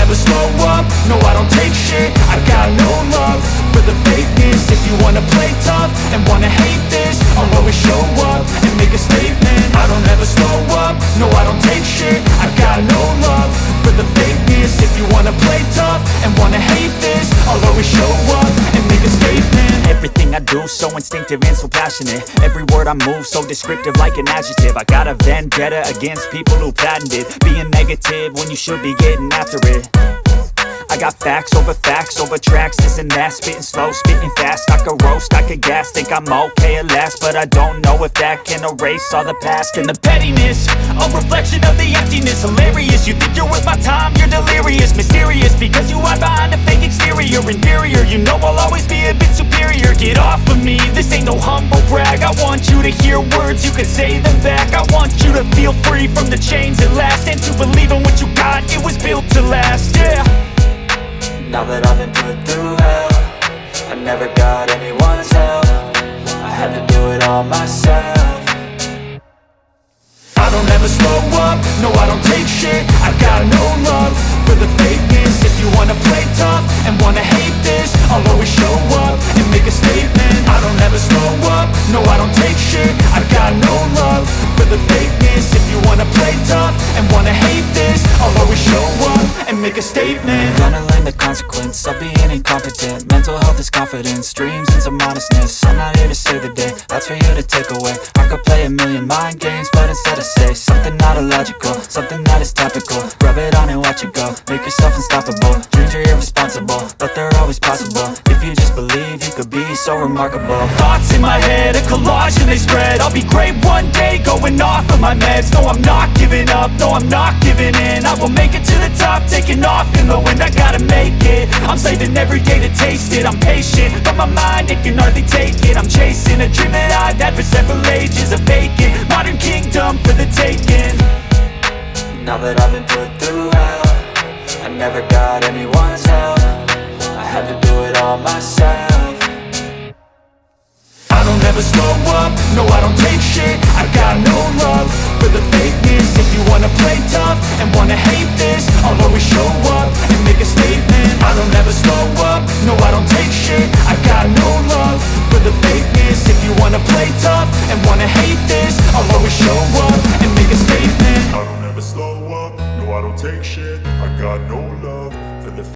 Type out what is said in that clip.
never slow up, no I don't take shit. I got no love for the fakeness. If you wanna play tough and wanna hate this, I'll always show up and make a statement. I don't ever slow up, no I don't take shit. I got no love for the fakeness. If you wanna play tough and wanna hate this, I'll always show up and make a statement. Everything I do so instinctive and so passionate. Every word I move so descriptive like an adjective. I got a vendetta against people who patented being negative when you should be getting after it. I got facts over tracks, this and that. Spitting slow, spitting fast. I could roast, I could gas. Think I'm okay at last, but I don't know if that can erase all the past. And the pettiness, a reflection of the emptiness. Hilarious, you think you're worth my time, you're delirious. Mysterious, because you hide behind a fake exterior. Inferior, you know I'll always be a bit superior. Get off of me, this ain't no humble brag. I want you to hear words, you can say them back. I want you to feel free from the chains at last, and to believe in what you got, it was built to last, yeah. Now that I've been put through hell, I never got anyone's help. I had to do it all myself. I don't ever slow up, no I don't take shit. I got no love for the fakeness. If you wanna play tough and wanna hate this, I'll always show up and make a statement. I don't ever slow up, no I don't take shit. I got no love for the fakeness. If you wanna play tough and wanna hate this, I'll always show up and make a statement. Gonna learn the consequence of being incompetent. Mental health is confidence, dreams and some honestness. I'm not here to save the day, that's for you to take away. I could play a million mind games, but instead I say something not illogical, something that is topical. Rub it on and watch it go, make yourself unstoppable. Dreams are irresponsible, but they're always possible. If you just believe, you could be so remarkable. Thoughts in my head, a collage and they spread. I'll be great one day, going off of my meds. No, I'm not giving up, no, I'm not giving in. I will make it to the top, taking off in the wind. I gotta make it, I'm saving every day to taste it. I'm patient, but my mind, it can hardly take it. I'm chasing a dream that I've had for several ages. A vacant, modern kingdom for the taking. Now that I've been put through hell, I never got anyone's help. I had to do it all myself. I don't ever slow up, no I don't take shit. I got no love for the fakeness. If you wanna play tough and wanna hate this, I'll always show up and make a statement. I don't ever slow up, no I don't take shit. I got no love for the fakeness. If you wanna play tough and wanna hate this, I'll always show up and make a statement. I don't ever slow up, no I don't take shit. I got no love